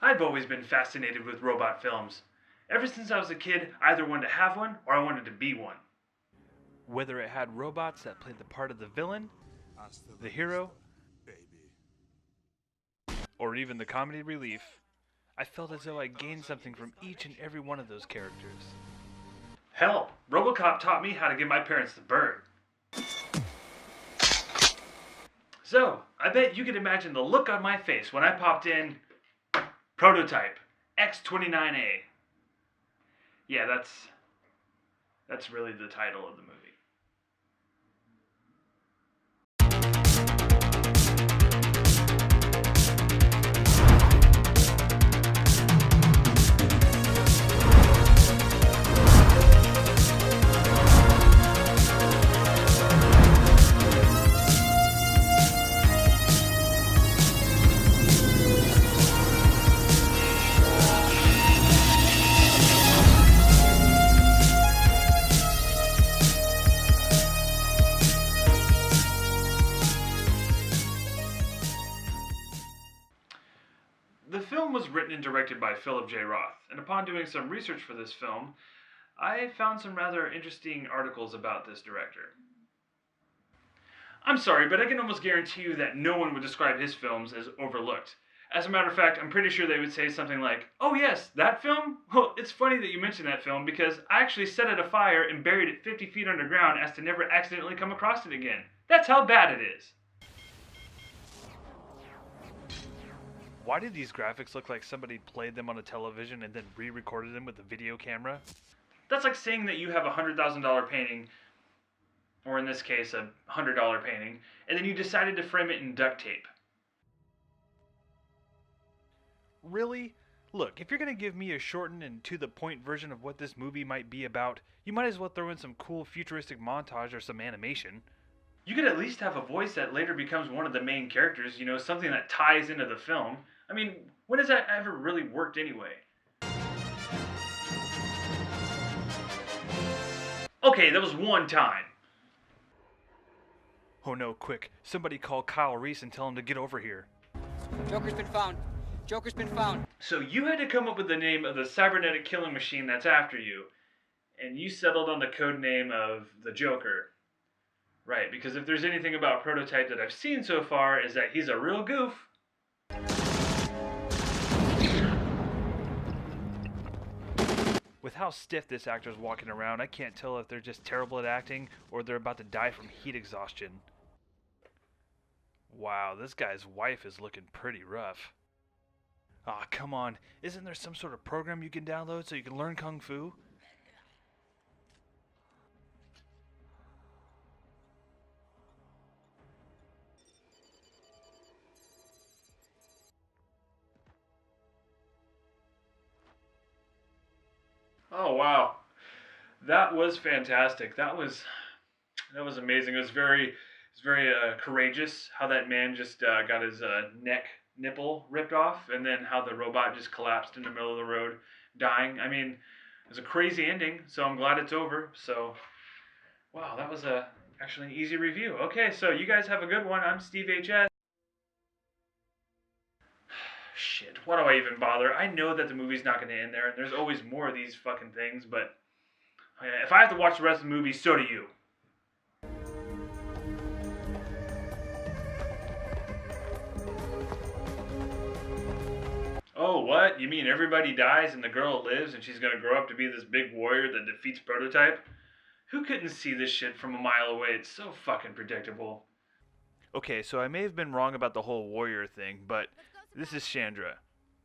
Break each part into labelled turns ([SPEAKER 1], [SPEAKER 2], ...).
[SPEAKER 1] I've always been fascinated with robot films. Ever since I was a kid, I either wanted to have one or I wanted to be one.
[SPEAKER 2] Whether it had robots that played the part of the villain, the hero, or even the comedy relief, I felt as though I gained something from each and every one of those characters.
[SPEAKER 1] Hell, RoboCop taught me how to give my parents the bird. So, I bet you can imagine the look on my face when I popped in Prototype X29A. Yeah, that's really the title of the movie. The film was written and directed by J Roth, and upon doing some research for this film, I found some rather interesting articles about this director. I'm sorry, but I can almost guarantee you that no one would describe his films as overlooked. As a matter of fact, I'm pretty sure they would say something like, "Oh yes, that film? Well, it's funny that you mentioned that film because I actually set it afire and buried it 50 feet underground as to never accidentally come across it again. That's how bad it is."
[SPEAKER 2] Why did these graphics look like somebody played them on a television and then re-recorded them with a video camera?
[SPEAKER 1] That's like saying that you have a $100,000 painting, or in this case, a $100 painting, and then you decided to frame it in duct tape.
[SPEAKER 2] Really? Look, if you're gonna give me a shortened and to-the-point version of what this movie might be about, you might as well throw in some cool futuristic montage or some animation.
[SPEAKER 1] You could at least have a voice that later becomes one of the main characters, something that ties into the film. I mean, when has that ever really worked anyway? Okay, that was one time.
[SPEAKER 2] Oh no, quick. Somebody call Kyle Reese and tell him to get over here.
[SPEAKER 3] Joker's been found. Joker's been found.
[SPEAKER 1] So you had to come up with the name of the cybernetic killing machine that's after you, and you settled on the code name of the Joker. Right, because if there's anything about Prototype that I've seen so far is that he's a real goof.
[SPEAKER 2] With how stiff this actor's walking around, I can't tell if they're just terrible at acting or they're about to die from heat exhaustion. Wow, this guy's wife is looking pretty rough. Aw, come on. Isn't there some sort of program you can download so you can learn Kung Fu?
[SPEAKER 1] Oh wow, that was fantastic. That was amazing. It was very courageous how that man just got his neck nipple ripped off, and then how the robot just collapsed in the middle of the road, dying. I mean, it was a crazy ending. So I'm glad it's over. So, wow, that was actually an easy review. Okay, so you guys have a good one. I'm Steve HS. Shit, why do I even bother? I know that the movie's not going to end there, and there's always more of these fucking things, but if I have to watch the rest of the movie, so do you. Oh, what? You mean everybody dies and the girl lives and she's going to grow up to be this big warrior that defeats Prototype? Who couldn't see this shit from a mile away? It's so fucking predictable.
[SPEAKER 2] Okay, so I may have been wrong about the whole warrior thing, but this is Chandra,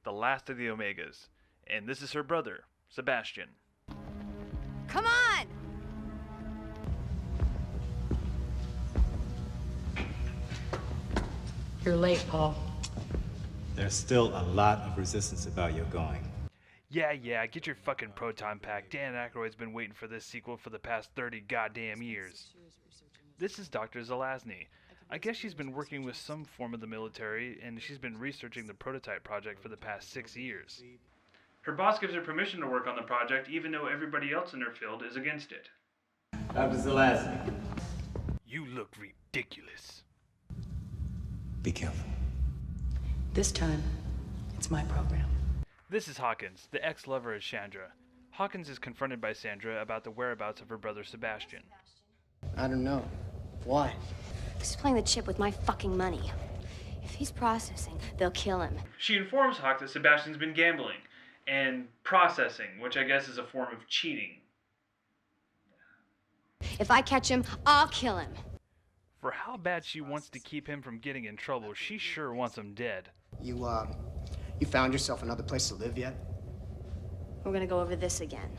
[SPEAKER 2] the last of the Omegas, and this is her brother, Sebastian.
[SPEAKER 4] Come on!
[SPEAKER 5] You're late, Paul.
[SPEAKER 6] There's still a lot of resistance about your going.
[SPEAKER 2] Yeah, get your fucking proton pack. Dan Aykroyd's been waiting for this sequel for the past 30 goddamn years. This is Dr. Zelazny. I guess she's been working with some form of the military, and she's been researching the Prototype project for the past 6 years.
[SPEAKER 1] Her boss gives her permission to work on the project, even though everybody else in her field is against it.
[SPEAKER 6] Dr. Zelazny.
[SPEAKER 2] You look ridiculous.
[SPEAKER 6] Be careful.
[SPEAKER 5] This time, it's my program.
[SPEAKER 2] This is Hawkins, the ex-lover of Chandra. Hawkins is confronted by Sandra about the whereabouts of her brother Sebastian.
[SPEAKER 5] I don't know. Why?
[SPEAKER 4] He's playing the chip with my fucking money. If he's processing, they'll kill him.
[SPEAKER 1] She informs Hawk that Sebastian's been gambling and processing, which I guess is a form of cheating.
[SPEAKER 4] If I catch him, I'll kill him.
[SPEAKER 2] For how bad she wants to keep him from getting in trouble, she sure wants him dead.
[SPEAKER 5] You found yourself another place to live yet?
[SPEAKER 4] We're gonna go over this again.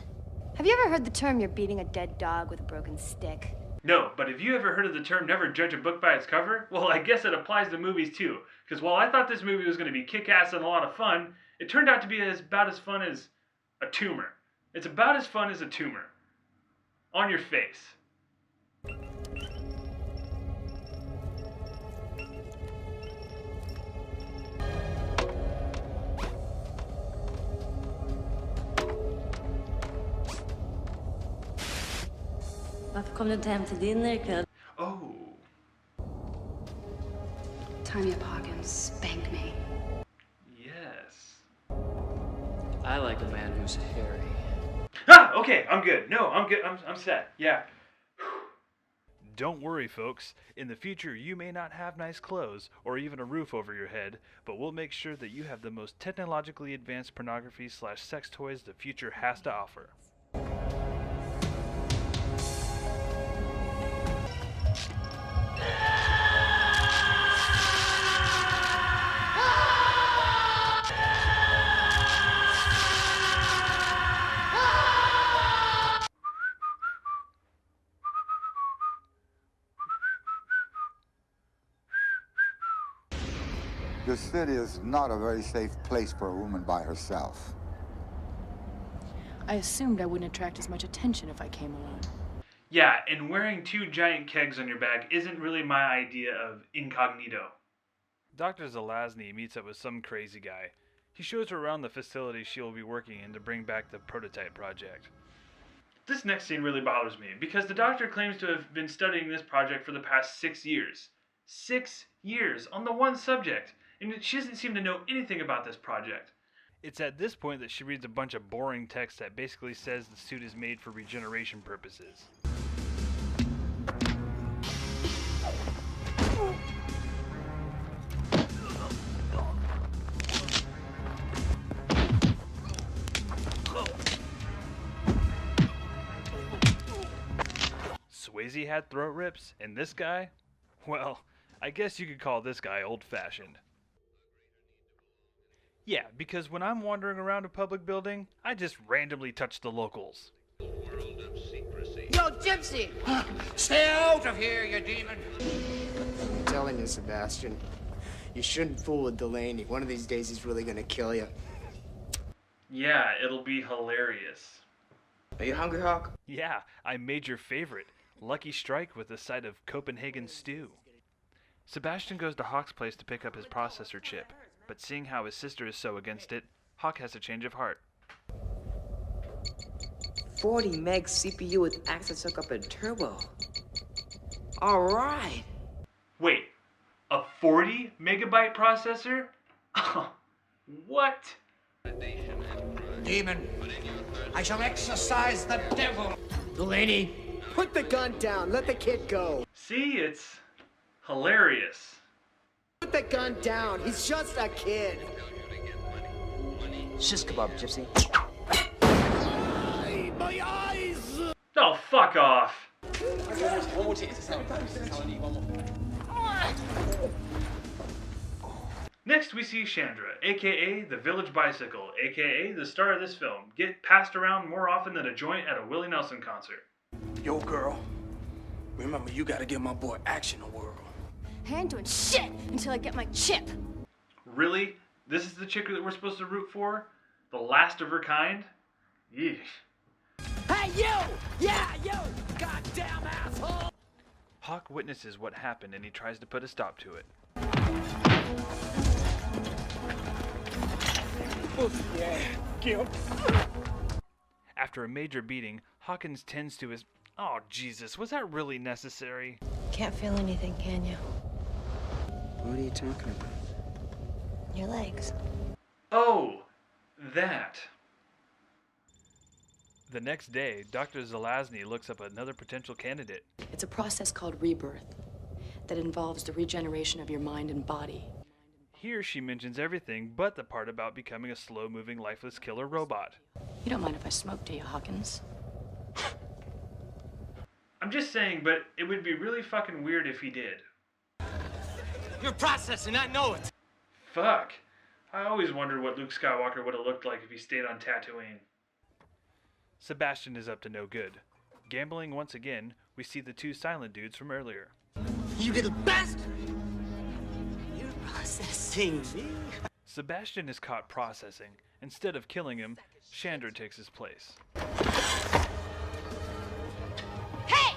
[SPEAKER 4] Have you ever heard the term you're beating a dead dog with a broken stick?
[SPEAKER 1] No, but have you ever heard of the term never judge a book by its cover? Well, I guess it applies to movies too. Because while I thought this movie was going to be kick-ass and a lot of fun, it turned out to be about as fun as a tumor. It's about as fun as a tumor. On your face.
[SPEAKER 7] Varför kom du inte hem till din ikväll?
[SPEAKER 1] Oh.
[SPEAKER 8] Tie me up, Hawkins. Spank me.
[SPEAKER 1] Yes.
[SPEAKER 3] I like a man who's hairy.
[SPEAKER 1] Ah, okay, I'm good. No, I'm good. I'm set. Yeah.
[SPEAKER 2] Don't worry, folks. In the future, you may not have nice clothes or even a roof over your head, but we'll make sure that you have the most technologically advanced pornography/sex toys the future has to offer.
[SPEAKER 9] The city is not a very safe place for a woman by herself.
[SPEAKER 8] I assumed I wouldn't attract as much attention if I came alone.
[SPEAKER 1] Yeah, and wearing 2 giant kegs on your back isn't really my idea of incognito.
[SPEAKER 2] Dr. Zelazny meets up with some crazy guy. He shows her around the facility she will be working in to bring back the prototype project.
[SPEAKER 1] This next scene really bothers me, because the doctor claims to have been studying this project for the past 6 years. 6 years on the one subject, and she doesn't seem to know anything about this project.
[SPEAKER 2] It's at this point that she reads a bunch of boring text that basically says the suit is made for regeneration purposes. Swayze had throat rips, and this guy? Well, I guess you could call this guy old-fashioned. Yeah, because when I'm wandering around a public building, I just randomly touch the locals.
[SPEAKER 3] Yo, Gypsy! Stay out of here, you demon!
[SPEAKER 5] I'm telling you, Sebastian, you shouldn't fool with Delaney. One of these days he's really gonna kill you.
[SPEAKER 1] Yeah, it'll be hilarious.
[SPEAKER 3] Are you hungry, Hawk?
[SPEAKER 2] Yeah, I made your favorite, Lucky Strike with a side of Copenhagen stew. Sebastian goes to Hawk's place to pick up his processor chip, but seeing how his sister is so against it, Hawk has a change of heart.
[SPEAKER 10] 40 meg CPU with access hookup and turbo. Alright.
[SPEAKER 1] Wait, a 40 megabyte processor? What?
[SPEAKER 3] Demon, I shall exorcise the devil.
[SPEAKER 5] Delaney, put the gun down. Let the kid go.
[SPEAKER 1] See, it's hilarious.
[SPEAKER 5] Put the gun down. He's just a kid.
[SPEAKER 3] Shish kebab, Gypsy.
[SPEAKER 5] Hey, my eyes!
[SPEAKER 1] Oh, fuck off.
[SPEAKER 3] One more tease.
[SPEAKER 1] Next, we see Chandra, aka the Village Bicycle, aka the star of this film, get passed around more often than a joint at a Willie Nelson concert.
[SPEAKER 11] Yo, girl, remember you gotta give my boy Action a whirl.
[SPEAKER 4] I ain't doing shit until I get my chip.
[SPEAKER 1] Really? This is the chick that we're supposed to root for? The last of her kind? Yeesh.
[SPEAKER 5] Hey, you! Yeah, you! Goddamn asshole!
[SPEAKER 2] Hawk witnesses what happened and he tries to put a stop to it. After a major beating, Hawkins tends to his... Oh, Jesus, was that really necessary?
[SPEAKER 7] Can't feel anything, can you?
[SPEAKER 5] What are you talking about?
[SPEAKER 7] Your legs.
[SPEAKER 1] Oh, that.
[SPEAKER 2] The next day, Dr. Zelazny looks up another potential candidate.
[SPEAKER 8] It's a process called rebirth that involves the regeneration of your mind and body.
[SPEAKER 2] Here she mentions everything but the part about becoming a slow-moving, lifeless killer robot.
[SPEAKER 8] You don't mind if I smoke, do you, Hawkins?
[SPEAKER 1] I'm just saying, but it would be really fucking weird if he did.
[SPEAKER 3] You're processing, I know it.
[SPEAKER 1] Fuck. I always wondered what Luke Skywalker would have looked like if he stayed on Tatooine.
[SPEAKER 2] Sebastian is up to no good. Gambling once again, we see the two silent dudes from earlier.
[SPEAKER 3] You little bastard! You're processing me.
[SPEAKER 2] Sebastian is caught processing. Instead of killing him, Chandra takes his place.
[SPEAKER 3] Hey!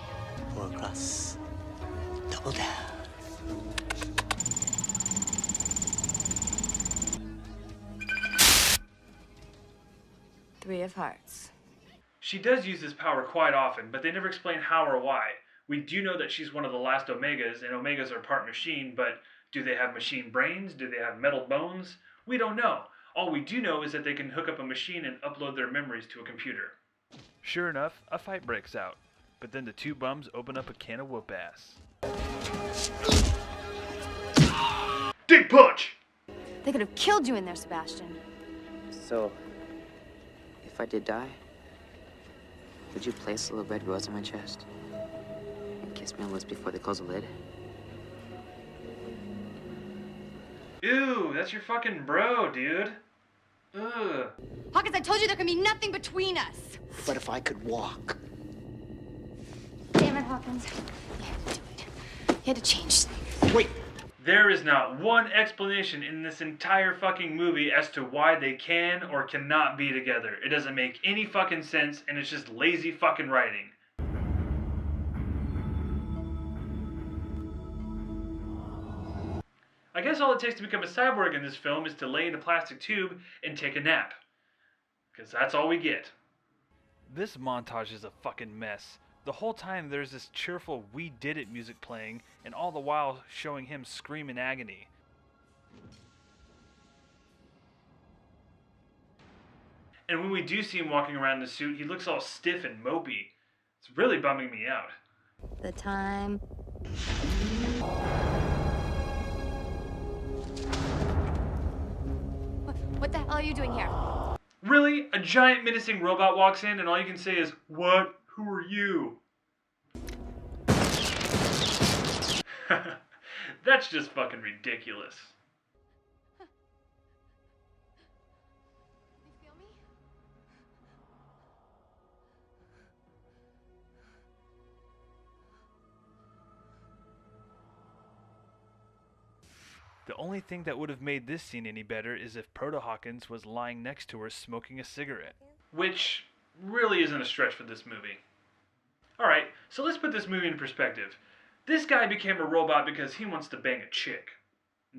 [SPEAKER 3] Four across. Double down.
[SPEAKER 4] Three of hearts.
[SPEAKER 1] She does use this power quite often, but they never explain how or why. We do know that she's one of the last Omegas, and Omegas are part machine, but do they have machine brains? Do they have metal bones? We don't know. All we do know is that they can hook up a machine and upload their memories to a computer.
[SPEAKER 2] Sure enough, a fight breaks out, but then the two bums open up a can of whoop ass.
[SPEAKER 1] Dig punch!
[SPEAKER 4] They could have killed you in there, Sebastian.
[SPEAKER 10] So, if I did die, would you place a little red rose on my chest? And kiss me on the lips before they close the lid?
[SPEAKER 1] Ew, that's your fucking bro, dude. Ugh.
[SPEAKER 4] Hawkins, I told you there can be nothing between us.
[SPEAKER 5] But if I could walk.
[SPEAKER 4] Damn it, Hawkins. You had to do it. You had to change things.
[SPEAKER 5] Wait!
[SPEAKER 1] There is not one explanation in this entire fucking movie as to why they can or cannot be together. It doesn't make any fucking sense, and it's just lazy fucking writing. I guess all it takes to become a cyborg in this film is to lay in a plastic tube and take a nap. Because that's all we get.
[SPEAKER 2] This montage is a fucking mess. The whole time there's this cheerful "We Did It" music playing, and all the while showing him scream in agony.
[SPEAKER 1] And when we do see him walking around in the suit, he looks all stiff and mopey. It's really bumming me out.
[SPEAKER 4] The time. What the hell are you doing here?
[SPEAKER 1] Really? A giant menacing robot walks in and all you can say is, "What? Who are you?" That's just fucking ridiculous.
[SPEAKER 4] You feel me?
[SPEAKER 2] The only thing that would have made this scene any better is if Proto Hawkins was lying next to her smoking a cigarette.
[SPEAKER 1] Which really isn't a stretch for this movie. Alright, so let's put this movie in perspective. This guy became a robot because he wants to bang a chick.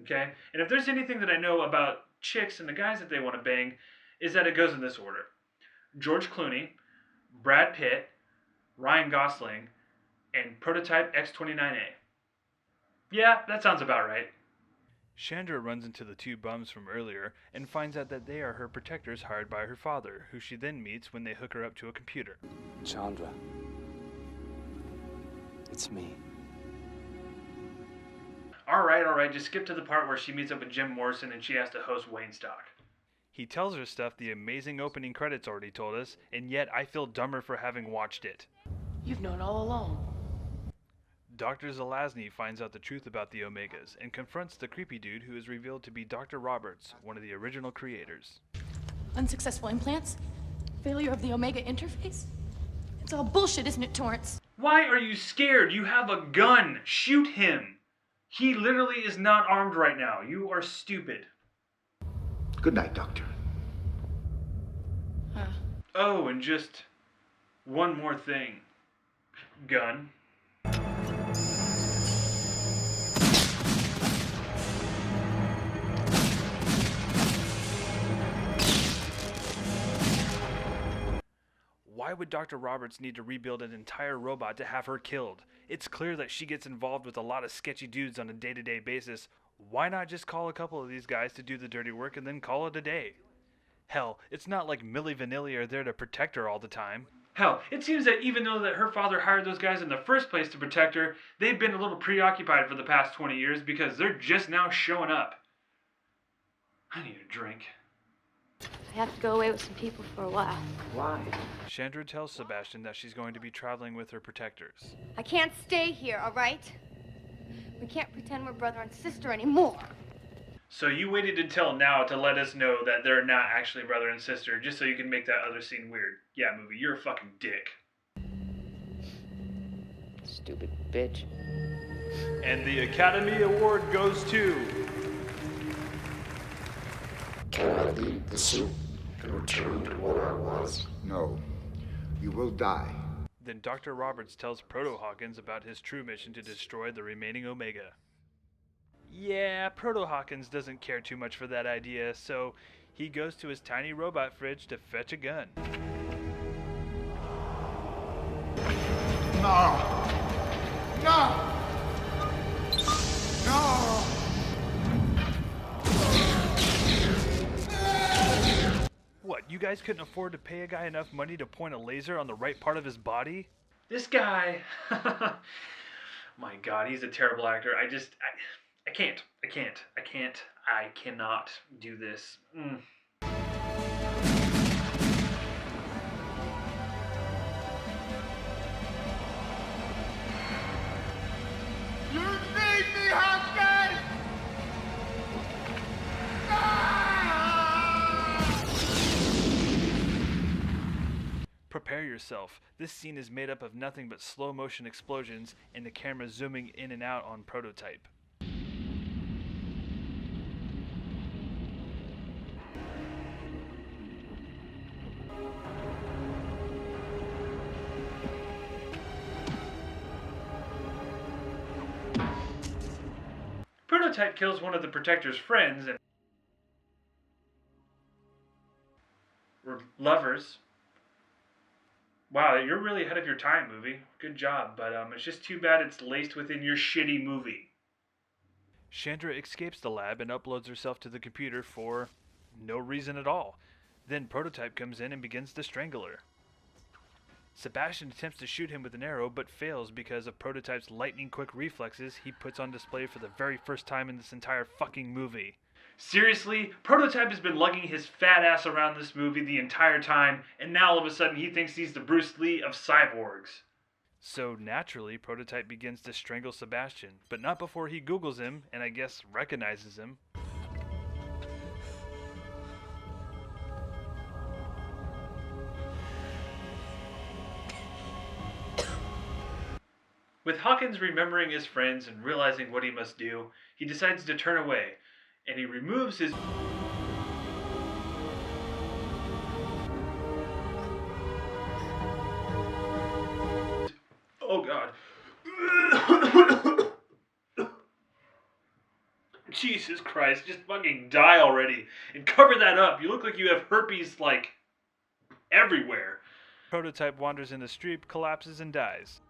[SPEAKER 1] Okay? And if there's anything that I know about chicks and the guys that they want to bang, is that it goes in this order. George Clooney, Brad Pitt, Ryan Gosling, and prototype X29A. Yeah, that sounds about right.
[SPEAKER 2] Chandra runs into the two bums from earlier and finds out that they are her protectors hired by her father, who she then meets when they hook her up to a computer.
[SPEAKER 11] Chandra. It's me.
[SPEAKER 1] Alright, just skip to the part where she meets up with Jim Morrison and she has to host Wayne Stock.
[SPEAKER 2] He tells her stuff the amazing opening credits already told us, and yet I feel dumber for having watched it.
[SPEAKER 8] You've known all along.
[SPEAKER 2] Dr. Zelazny finds out the truth about the Omegas and confronts the creepy dude who is revealed to be Dr. Roberts, one of the original creators.
[SPEAKER 8] Unsuccessful implants? Failure of the Omega interface? It's all bullshit, isn't it, Torrance?
[SPEAKER 1] Why are you scared? You have a gun. Shoot him. He literally is not armed right now. You are stupid.
[SPEAKER 9] Good night, Doctor.
[SPEAKER 1] Oh, and just one more thing. Gun.
[SPEAKER 2] Why would Dr. Roberts need to rebuild an entire robot to have her killed? It's clear that she gets involved with a lot of sketchy dudes on a day-to-day basis. Why not just call a couple of these guys to do the dirty work and then call it a day? Hell, it's not like Milli Vanilli are there to protect her all the time.
[SPEAKER 1] Hell, it seems that even though that her father hired those guys in the first place to protect her, they've been a little preoccupied for the past 20 years because they're just now showing up. I need a drink.
[SPEAKER 4] I have to go away with some people for a while.
[SPEAKER 10] Why?
[SPEAKER 2] Chandra tells Sebastian that she's going to be traveling with her protectors.
[SPEAKER 4] I can't stay here, all right? We can't pretend we're brother and sister anymore.
[SPEAKER 1] So you waited until now to let us know that they're not actually brother and sister, just so you can make that other scene weird. Yeah, movie, you're a fucking dick.
[SPEAKER 10] Stupid bitch.
[SPEAKER 2] And the Academy Award goes to...
[SPEAKER 9] Can I leave the suit and return to what I was? No. You will die.
[SPEAKER 2] Then Dr. Roberts tells Proto-Hawkins about his true mission to destroy the remaining Omega. Yeah, Proto-Hawkins doesn't care too much for that idea, so he goes to his tiny robot fridge to fetch a gun.
[SPEAKER 9] No! No! No!
[SPEAKER 2] What, you guys couldn't afford to pay a guy enough money to point a laser on the right part of his body?
[SPEAKER 1] This guy... My God, he's a terrible actor. I cannot do this.
[SPEAKER 9] You made me Hawkins!
[SPEAKER 2] Prepare yourself. This scene is made up of nothing but slow motion explosions and the camera zooming in and out on Prototype.
[SPEAKER 1] Prototype kills one of the Protector's friends and... We're lovers. Wow, you're really ahead of your time, movie. Good job, but it's just too bad it's laced within your shitty movie.
[SPEAKER 2] Chandra escapes the lab and uploads herself to the computer for no reason at all. Then Prototype comes in and begins to strangle her. Sebastian attempts to shoot him with an arrow, but fails because of Prototype's lightning-quick reflexes he puts on display for the very first time in this entire fucking movie.
[SPEAKER 1] Seriously, Prototype has been lugging his fat ass around this movie the entire time, and now all of a sudden he thinks he's the Bruce Lee of cyborgs.
[SPEAKER 2] So naturally, Prototype begins to strangle Sebastian, but not before he Googles him, and I guess recognizes him.
[SPEAKER 1] With Hawkins remembering his friends and realizing what he must do, he decides to turn away, and he removes his... Oh God. Jesus Christ, just fucking die already. And cover that up. You look like you have herpes, like, everywhere.
[SPEAKER 2] Prototype wanders in the street, collapses, and dies.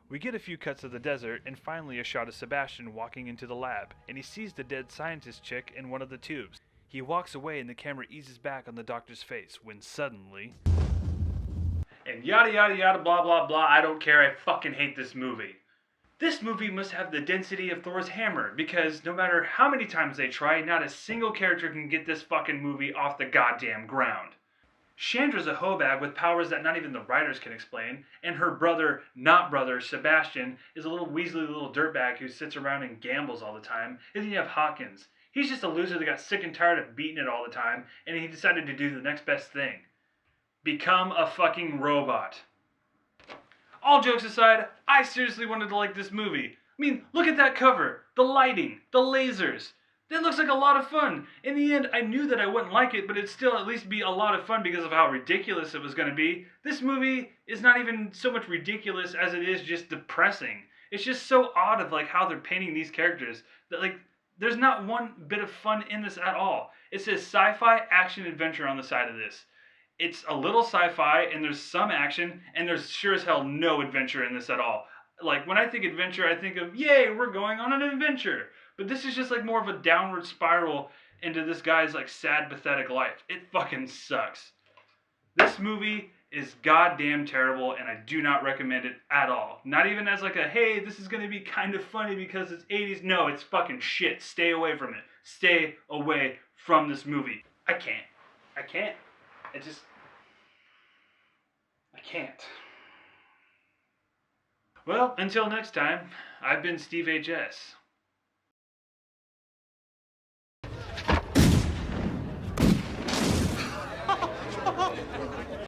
[SPEAKER 2] We get a few cuts of the desert, and finally a shot of Sebastian walking into the lab, and he sees the dead scientist chick in one of the tubes. He walks away and the camera eases back on the doctor's face, when suddenly...
[SPEAKER 1] And yada yada yada blah blah blah, I don't care, I fucking hate this movie. This movie must have the density of Thor's hammer, because no matter how many times they try, not a single character can get this fucking movie off the goddamn ground. Chandra's a hoebag with powers that not even the writers can explain, and her brother, not brother, Sebastian, is a little weaselly little dirtbag who sits around and gambles all the time. And then you have Hawkins. He's just a loser that got sick and tired of beating it all the time, and he decided to do the next best thing. Become a fucking robot. All jokes aside, I seriously wanted to like this movie. I mean, look at that cover, the lighting, the lasers. That looks like a lot of fun. In the end, I knew that I wouldn't like it, but it'd still at least be a lot of fun because of how ridiculous it was going to be. This movie is not even so much ridiculous as it is just depressing. It's just so odd of like how they're painting these characters that like there's not one bit of fun in this at all. It says sci-fi action adventure on the side of this. It's a little sci-fi and there's some action and there's sure as hell no adventure in this at all. Like when I think adventure, I think of, yay, we're going on an adventure. But this is just like more of a downward spiral, into this guy's like sad, pathetic life. It fucking sucks. This movie is goddamn terrible, and I do not recommend it at all. Not even as like a, hey, this is gonna be kind of funny because it's 80s. No, it's fucking shit. Stay away from it. Stay away from this movie. I can't. I can't. I can't. Well, until next time, I've been Steve H.S.